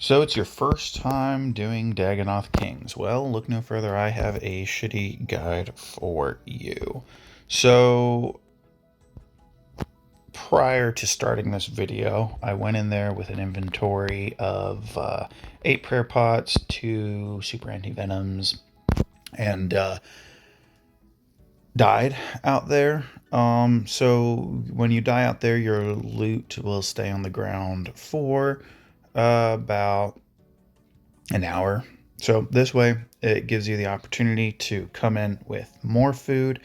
So it's your first time doing Dagannoth Kings. Well, look no further. I have a shitty guide for you. So prior to starting this video, I went in there with an inventory of 8 prayer pots, 2 super anti-venoms, and died out there. So when you die out there, your loot will stay on the ground for about an hour. So this way, it gives you the opportunity to come in with more food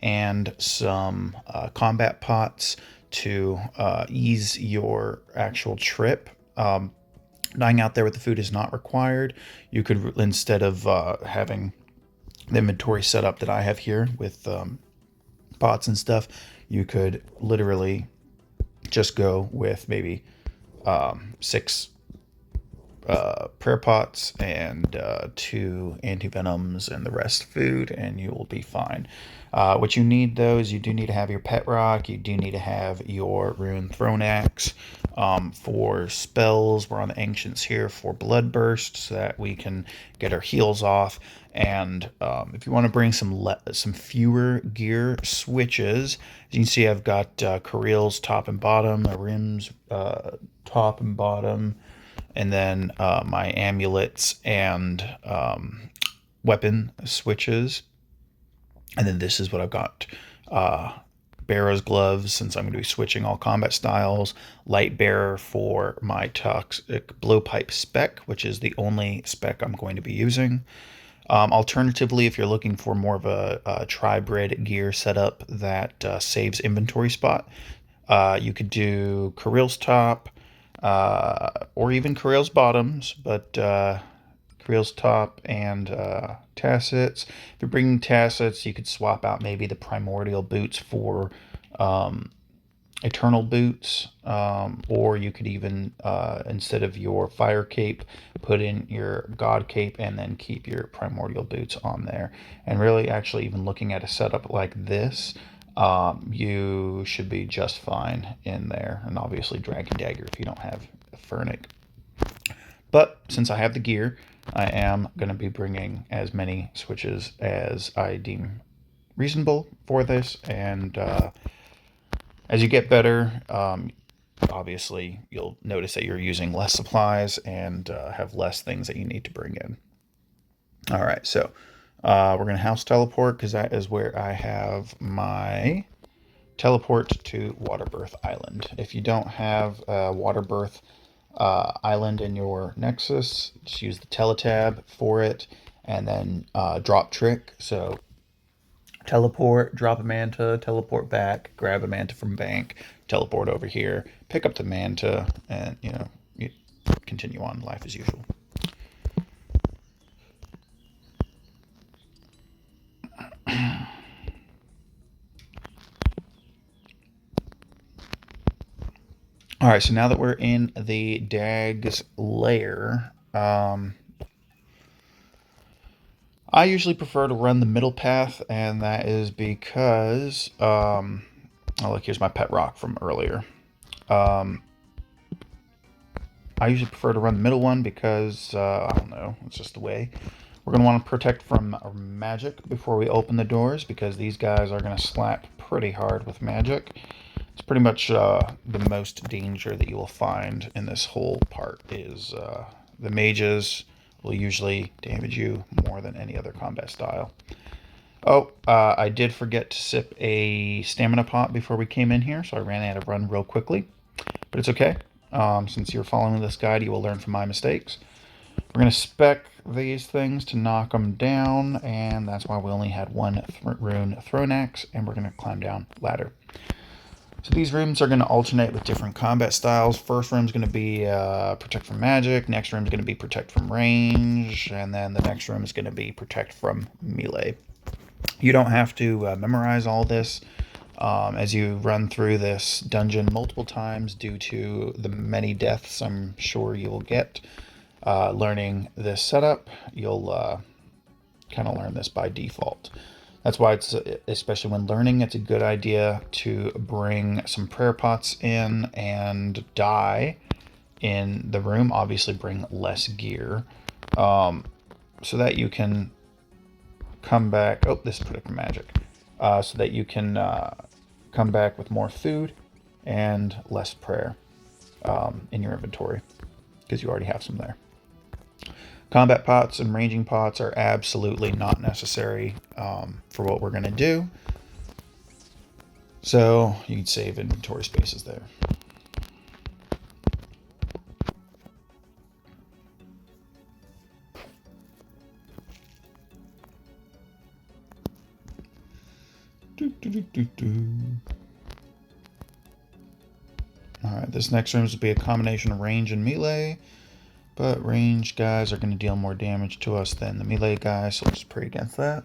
and some combat pots to ease your actual trip. Dying out there with the food is not required. You could, instead of having the inventory set up that I have here with pots and stuff, you could literally just go with maybe 6 prayer pots and 2 anti-venoms and the rest food, and you will be fine. What you need, though, is you do need to have your pet rock. You do need to have your rune throne axe. For spells, we're on the ancients here for blood burst so that we can get our heals off. And if you want to bring some fewer gear switches, as you can see, I've got Kareel's top and bottom, Rim's top and bottom, and then my amulets and weapon switches. And then this is what I've got. Bearer's gloves, since I'm going to be switching all combat styles. Light bearer for my toxic blowpipe spec, which is the only spec I'm going to be using. Alternatively, if you're looking for more of a tri-bred gear setup that saves inventory spot, you could do Kareel's top, or even Kareel's bottoms, but Kareel's top and tassets. If you're bringing tassets, you could swap out maybe the primordial boots for eternal boots, or you could even, instead of your fire cape, put in your god cape and then keep your primordial boots on there. And really, actually, even looking at a setup like this, you should be just fine in there. And obviously Dragon Dagger if you don't have a Furnic. But since I have the gear, I am going to be bringing as many switches as I deem reasonable for this. And as you get better, obviously you'll notice that you're using less supplies and have less things that you need to bring in. All right, so we're going to house teleport because that is where I have my teleport to Waterbirth Island. If you don't have Waterbirth Island in your Nexus, just use the teletab for it, and then drop trick. So teleport, drop a manta, teleport back, grab a manta from bank, teleport over here, pick up the manta, and you continue on life as usual. All right, so now that we're in the Dag's lair, I usually prefer to run the middle path, and that is because, oh look, here's my pet rock from earlier. I usually prefer to run the middle one because, I don't know, it's just the way. We're going to want to protect from magic before we open the doors, because these guys are going to slap pretty hard with magic. It's pretty much the most danger that you will find in this whole part is the mages will usually damage you more than any other combat style. Oh, I did forget to sip a stamina pot before we came in here, so I ran out of run real quickly. But it's okay. Since you're following this guide, you will learn from my mistakes. We're going to spec these things to knock them down, and that's why we only had one rune throne axe, and we're going to climb down ladder. So these rooms are going to alternate with different combat styles. First room is going to be protect from magic. Next room is going to be protect from range. And then the next room is going to be protect from melee. You don't have to memorize all this as you run through this dungeon multiple times due to the many deaths I'm sure you will get. Learning this setup, you'll kind of learn this by default. That's why it's, especially when learning, it's a good idea to bring some prayer pots in and die in the room. Obviously bring less gear, so that you can come back. Oh, this is Protect from Magic. So that you can come back with more food and less prayer in your inventory, because you already have some there. Combat pots and ranging pots are absolutely not necessary for what we're going to do. So you can save inventory spaces there. Alright, this next room will be a combination of range and melee. But range guys are going to deal more damage to us than the melee guys, so we'll just pray against that.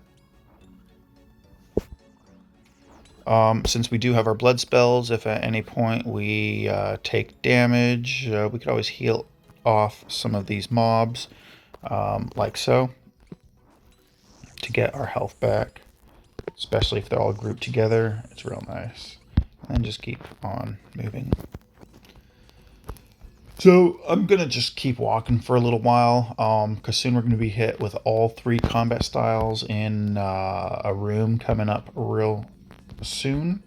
Since we do have our blood spells, if at any point we take damage, we could always heal off some of these mobs, like so, to get our health back, especially if they're all grouped together. It's real nice. And just keep on moving. So I'm going to just keep walking for a little while, because soon we're going to be hit with all 3 combat styles in a room coming up real soon.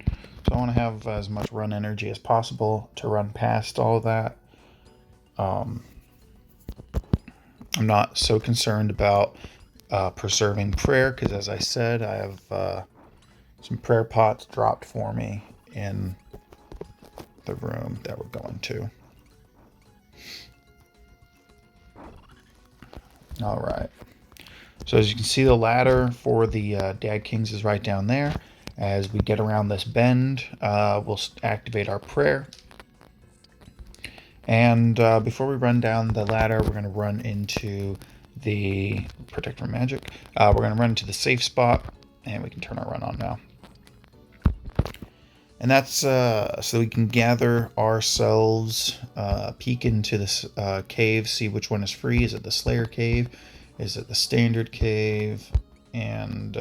So I want to have as much run energy as possible to run past all of that. I'm not so concerned about preserving prayer, because as I said, I have some prayer pots dropped for me in the room that we're going to. All right. So as you can see, the ladder for the Dag Kings is right down there. As we get around this bend, we'll activate our prayer. And before we run down the ladder, we're going to run into the Protect from Magic. We're going to run into the safe spot, and we can turn our run on now. And that's so we can gather ourselves, peek into this cave, see which one is free. Is it the Slayer Cave? Is it the Standard Cave? And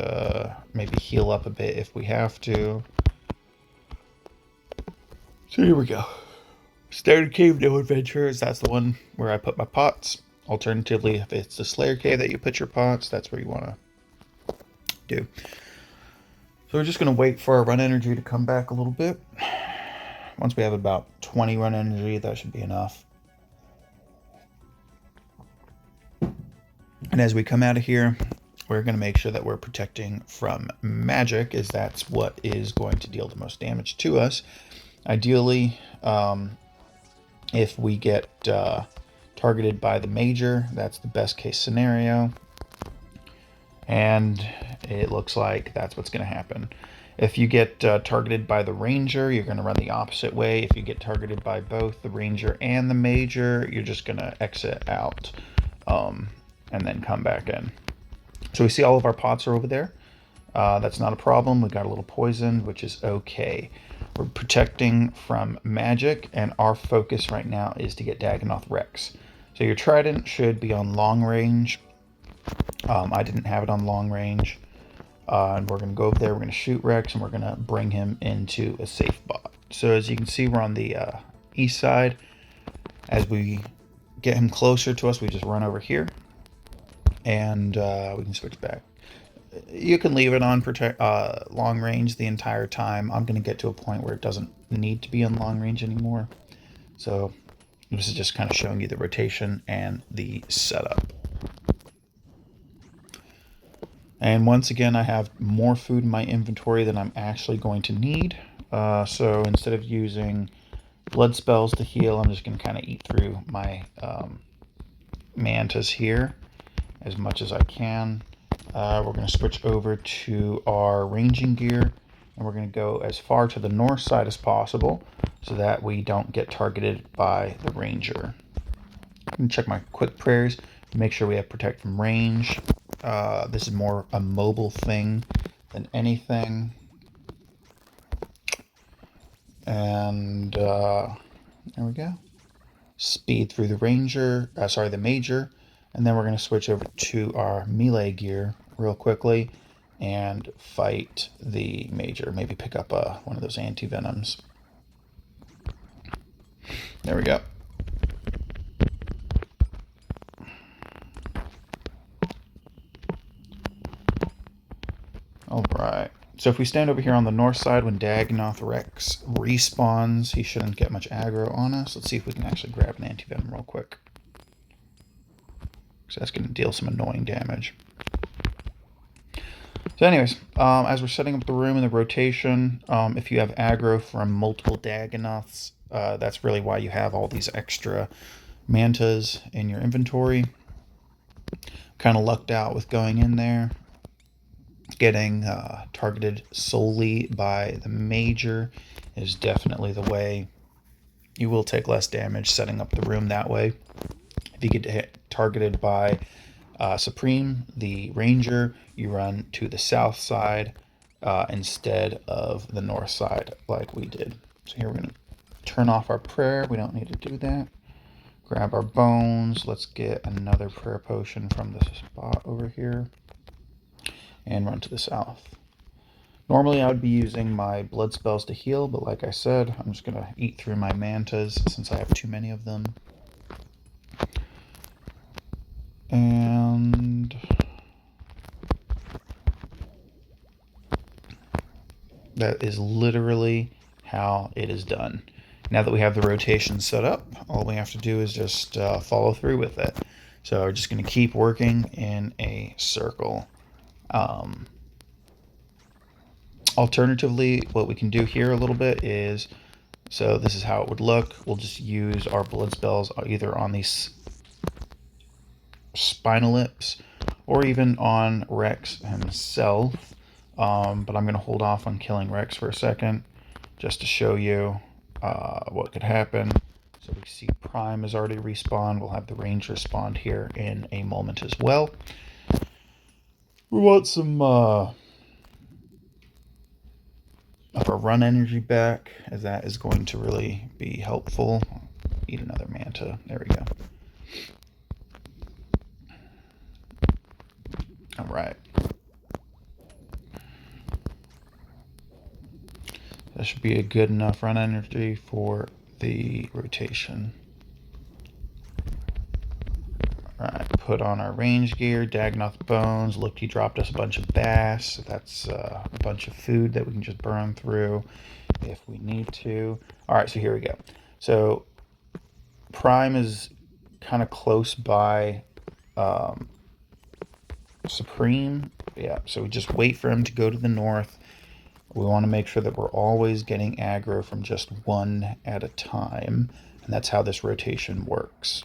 maybe heal up a bit if we have to. So here we go. Standard Cave, no adventures. That's the one where I put my pots. Alternatively, if it's the Slayer Cave that you put your pots, that's where you want to do. So we're just going to wait for our run energy to come back a little bit. Once we have about 20 run energy, that should be enough. And as we come out of here, we're going to make sure that we're protecting from magic, as that's what is going to deal the most damage to us. Ideally, if we get targeted by the major, that's the best case scenario. And it looks like that's what's going to happen. If you get targeted by the ranger, you're going to run the opposite way. If you get targeted by both the ranger and the major, you're just going to exit out and then come back in. So we see all of our pots are over there. That's not a problem. We got a little poison, which is okay. We're protecting from magic, and our focus right now is to get Dagannoth Rex. So your trident should be on long range. I didn't have it on long range. And we're going to go over there, we're going to shoot Rex, and we're going to bring him into a safe spot. So as you can see, we're on the east side. As we get him closer to us, we just run over here. And we can switch back. You can leave it on long range the entire time. I'm going to get to a point where it doesn't need to be on long range anymore. So this is just kind of showing you the rotation and the setup. And once again, I have more food in my inventory than I'm actually going to need. So instead of using blood spells to heal, I'm just going to kind of eat through my mantas here as much as I can. We're going to switch over to our ranging gear, and we're going to go as far to the north side as possible so that we don't get targeted by the ranger. I'm going to check my quick prayers to make sure we have protect from range. This is more a mobile thing than anything. And there we go. Speed through the the major. And then we're going to switch over to our melee gear real quickly and fight the major. Maybe pick up one of those anti-venoms. There we go. Right. So if we stand over here on the north side, when Dagannoth Rex respawns, he shouldn't get much aggro on us. Let's see if we can actually grab an anti-venom real quick. So that's going to deal some annoying damage. So anyways, as we're setting up the room and the rotation, if you have aggro from multiple Dagannoths, that's really why you have all these extra mantas in your inventory. Kind of lucked out with going in there. Getting targeted solely by the major is definitely the way. You will take less damage setting up the room that way. If you get hit, targeted by Supreme, the ranger, you run to the south side instead of the north side like we did. So here we're going to turn off our prayer. We don't need to do that. Grab our bones. Let's get another prayer potion from this spot over here. And run to the south. Normally I would be using my blood spells to heal, but like I said, I'm just going to eat through my mantas since I have too many of them. And that is literally how it is done. Now that we have the rotation set up, all we have to do is just follow through with it. So we're just going to keep working in a circle. Alternatively, what we can do here a little bit is, so this is how it would look. We'll just use our blood spells either on these spinal lips or even on Rex himself. But I'm going to hold off on killing Rex for a second just to show you what could happen. So we see Prime has already respawned. We'll have the Ranger spawned here in a moment as well. We want some of our run energy back, as that is going to really be helpful. Eat another manta. There we go. All right. That should be a good enough run energy for the rotation. All right, put on our range gear, Dagannoth bones. Look, he dropped us a bunch of bass. That's a bunch of food that we can just burn through if we need to. All right, so here we go. So Prime is kind of close by Supreme. Yeah, so we just wait for him to go to the north. We want to make sure that we're always getting aggro from just one at a time, and that's how this rotation works.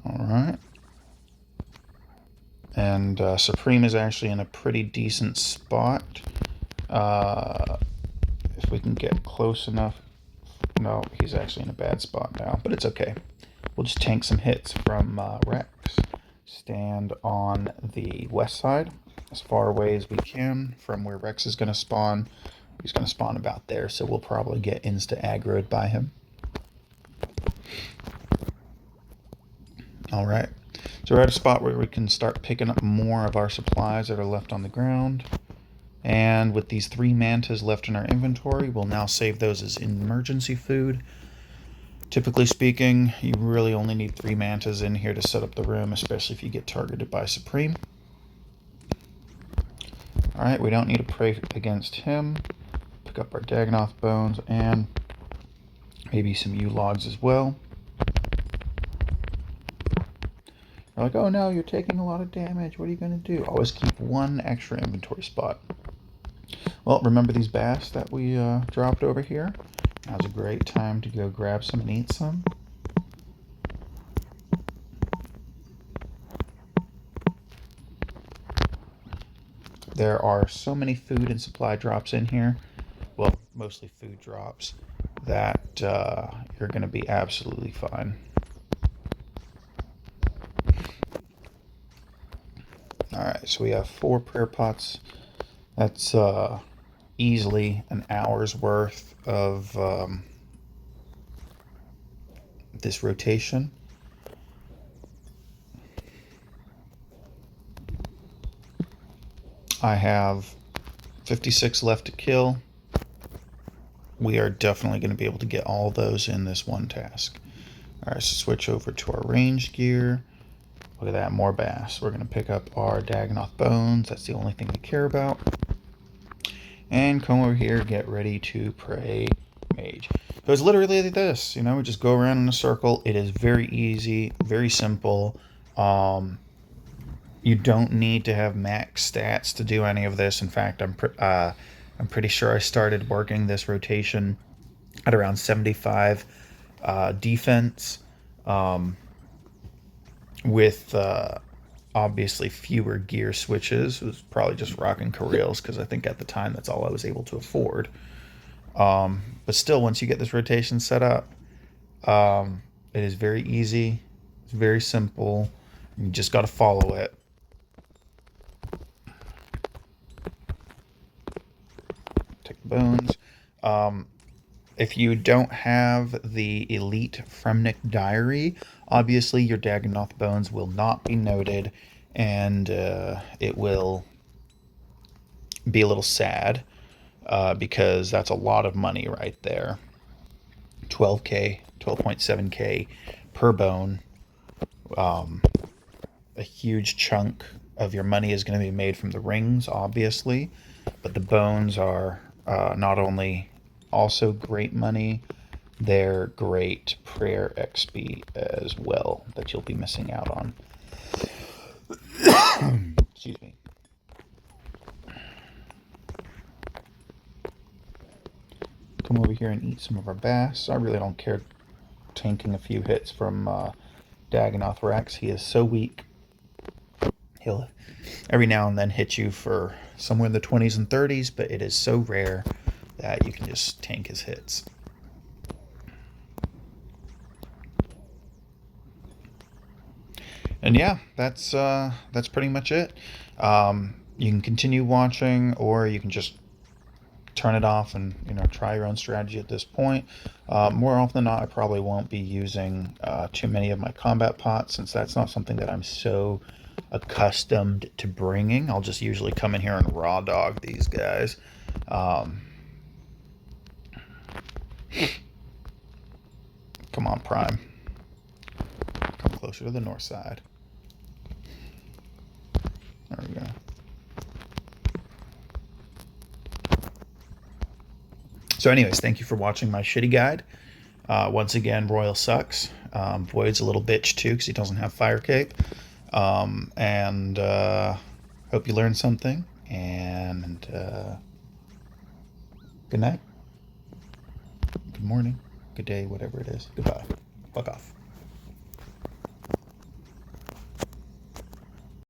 All right. And Supreme is actually in a pretty decent spot. If we can get close enough. No, he's actually in a bad spot now, but it's okay. We'll just tank some hits from Rex. Stand on the west side, as far away as we can from where Rex is going to spawn. He's going to spawn about there, so we'll probably get insta-aggroed by him. All right. So we're at a spot where we can start picking up more of our supplies that are left on the ground. And with these 3 mantas left in our inventory, we'll now save those as emergency food. Typically speaking, you really only need 3 mantas in here to set up the room, especially if you get targeted by Supreme. Alright, we don't need to pray against him. Pick up our Dagannoth bones and maybe some U-logs as well. You're like, oh no, you're taking a lot of damage. What are you going to do? Always keep 1 extra inventory spot. Well, remember these bass that we dropped over here? Now's a great time to go grab some and eat some. There are so many food and supply drops in here. Well, mostly food drops, that you're going to be absolutely fine. Alright, so we have 4 prayer pots. That's easily an hour's worth of this rotation. I have 56 left to kill. we are definitely going to be able to get all those in this one task. All right, so switch over to our range gear. Look at that, more bass. We're going to pick up our Dagannoth bones. That's the only thing we care about. And come over here, get ready to pray mage. So it's literally like this, we just go around in a circle. It is very easy, very simple. You don't need to have max stats to do any of this. In fact, I'm pretty sure I started working this rotation at around 75 defense, with obviously fewer gear switches. It was probably just rocking Correals because I think at the time that's all I was able to afford. But still, once you get this rotation set up, it is very easy. It's very simple. You just got to follow it. Take the bones. If you don't have the Elite Fremnik Diary, obviously your Dagannoth bones will not be noted, and it will be a little sad, because that's a lot of money right there. 12K, 12.7K per bone. A huge chunk of your money is going to be made from the rings, obviously, but the bones are not only also great money, they're great prayer XP as well that you'll be missing out on. Excuse me. Come over here and eat some of our bass. I really don't care tanking a few hits from Dagannoth Rex. He is so weak. He'll every now and then hit you for somewhere in the 20s and 30s, but it is so rare that you can just tank his hits. And yeah, that's pretty much it. You can continue watching, or you can just turn it off and try your own strategy at this point. More often than not, I probably won't be using too many of my combat pots, since that's not something that I'm so accustomed to bringing. I'll just usually come in here and raw dog these guys. Come on, Prime. Come closer to the north side. There we go. So anyways, thank you for watching my shitty guide. Once again, Royal sucks. Void's a little bitch too because he doesn't have Fire Cape. And hope you learned something. And good night. Good morning. Good day, whatever it is. Goodbye. Fuck off.